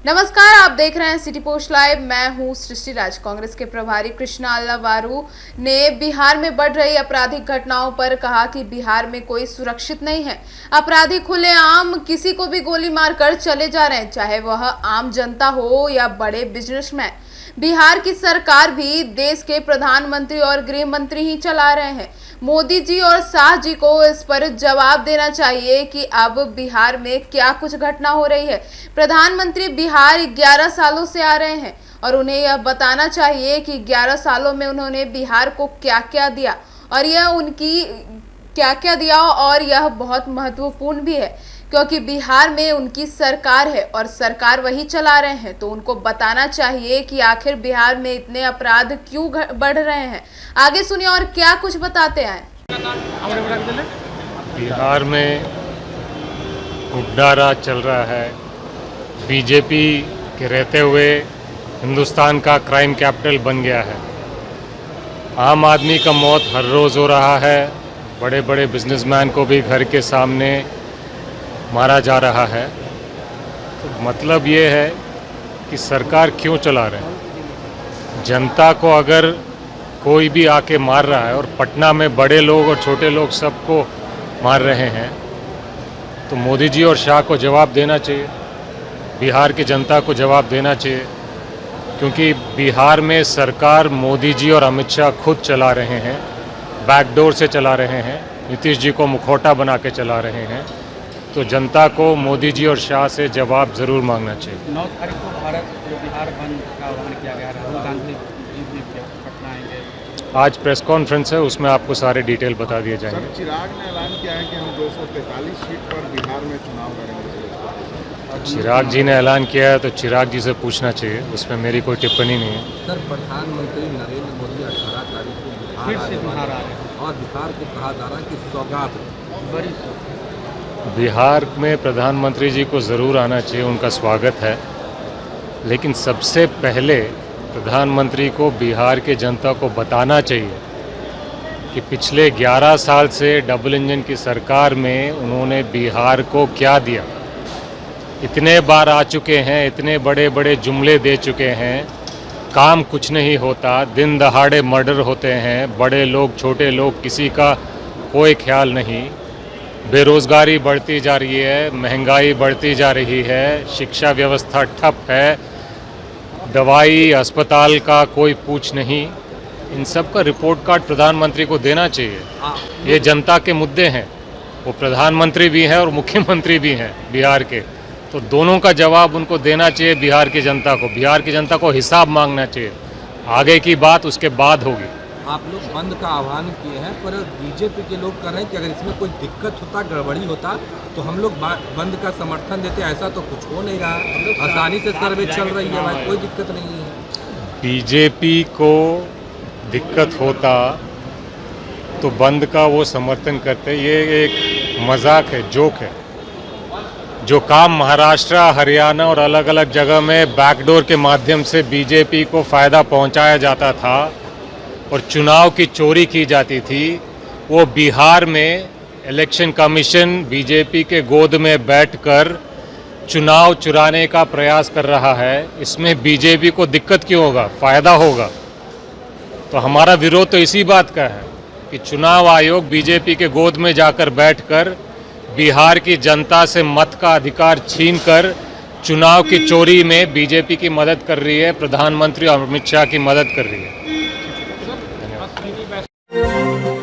नमस्कार, आप देख रहे हैं सिटी पोस्ट लाइव। मैं हूं सृष्टि राज। कांग्रेस के प्रभारी कृष्णा अल्लावारू ने बिहार में बढ़ रही आपराधिक घटनाओं पर कहा कि बिहार में कोई सुरक्षित नहीं है। अपराधी खुलेआम किसी को भी गोली मारकर चले जा रहे हैं, चाहे वह आम जनता हो या बड़े बिजनेसमैन। बिहार की सरकार भी देश के प्रधानमंत्री और गृह मंत्री ही चला रहे हैं। मोदी जी और शाह जी को इस पर जवाब देना चाहिए कि अब बिहार में क्या कुछ घटना हो रही है। प्रधानमंत्री बिहार 11 सालों से आ रहे हैं और उन्हें यह बताना चाहिए कि 11 सालों में उन्होंने बिहार को क्या क्या दिया और यह उनकी क्या क्या दिया, और यह बहुत महत्वपूर्ण भी है क्योंकि बिहार में उनकी सरकार है और सरकार वही चला रहे हैं। तो उनको बताना चाहिए कि आखिर बिहार में इतने अपराध क्यों बढ़ रहे हैं। आगे सुनिए और क्या कुछ बताते हैं। बिहार में गुंडा राज चल रहा है। बीजेपी के रहते हुए हिंदुस्तान का क्राइम कैपिटल बन गया है। आम आदमी का मौत हर रोज़ हो रहा है। बड़े बड़े बिजनेसमैन को भी घर के सामने मारा जा रहा है। तो मतलब ये है कि सरकार क्यों चला रहे हैं। जनता को अगर कोई भी आके मार रहा है और पटना में बड़े लोग और छोटे लोग सबको मार रहे हैं, तो मोदी जी और शाह को जवाब देना चाहिए, बिहार की जनता को जवाब देना चाहिए। क्योंकि बिहार में सरकार मोदी जी और अमित शाह खुद चला रहे हैं, बैकडोर से चला रहे हैं, नीतीश जी को मुखौटा बना के चला रहे हैं। तो जनता को मोदी जी और शाह से जवाब ज़रूर मांगना चाहिए। 9 तारीख को बिहार बंद का आह्वान किया गया है। राहुल गांधी जी पटना आएंगे। आज प्रेस कॉन्फ्रेंस है, उसमें आपको सारे डिटेल बता दिए जाएंगे। सर, चिराग ने ऐलान किया है कि हम 243 सीट पर बिहार में चुनाव लड़ेंगे। चिराग जी ने ऐलान किया है तो चिराग जी से पूछना चाहिए, उसमें मेरी कोई टिप्पणी नहीं है। सर, प्रधानमंत्री नरेंद्र मोदी 18 तारीख को फिर से बिहार आ रहे हैं और बिहार को कहा जा रहा है कि सौगात बड़ी बिहार में प्रधानमंत्री जी को ज़रूर आना चाहिए, उनका स्वागत है। लेकिन सबसे पहले प्रधानमंत्री को बिहार के जनता को बताना चाहिए कि पिछले 11 साल से डबल इंजन की सरकार में उन्होंने बिहार को क्या दिया। इतने बार आ चुके हैं, इतने बड़े बड़े जुमले दे चुके हैं, काम कुछ नहीं होता, दिन दहाड़े मर्डर होते हैं, बड़े लोग छोटे लोग किसी का कोई ख्याल नहीं। बेरोज़गारी बढ़ती जा रही है, महंगाई बढ़ती जा रही है, शिक्षा व्यवस्था ठप है, दवाई अस्पताल का कोई पूछ नहीं। इन सब का रिपोर्ट कार्ड प्रधानमंत्री को देना चाहिए। ये जनता के मुद्दे हैं, वो प्रधानमंत्री भी हैं और मुख्यमंत्री भी हैं बिहार के, तो दोनों का जवाब उनको देना चाहिए। बिहार की जनता को, बिहार की जनता को हिसाब मांगना चाहिए। आगे की बात उसके बाद होगी। आप लोग बंद का आह्वान किए हैं, पर बीजेपी के लोग कह रहे हैं कि अगर इसमें कोई दिक्कत होता, गड़बड़ी होता, तो हम लोग बंद का समर्थन देते। ऐसा तो कुछ हो नहीं रहा, आसानी से सर्वे चल रही है भाई, कोई दिक्कत नहीं है। बीजेपी को दिक्कत होता तो बंद का वो समर्थन करते। ये एक मजाक है, जोक है। जो काम महाराष्ट्र, हरियाणा और अलग अलग जगह में बैकडोर के माध्यम से बीजेपी को फ़ायदा पहुंचाया जाता था और चुनाव की चोरी की जाती थी, वो बिहार में इलेक्शन कमीशन बीजेपी के गोद में बैठकर चुनाव चुराने का प्रयास कर रहा है। इसमें बीजेपी को दिक्कत क्यों होगा, फ़ायदा होगा। तो हमारा विरोध तो इसी बात का है कि चुनाव आयोग बीजेपी के गोद में जाकर बैठकर बिहार की जनता से मत का अधिकार छीनकर चुनाव की चोरी में बीजेपी की मदद कर रही है, प्रधानमंत्री अमित शाह की मदद कर रही है। धन्यवाद।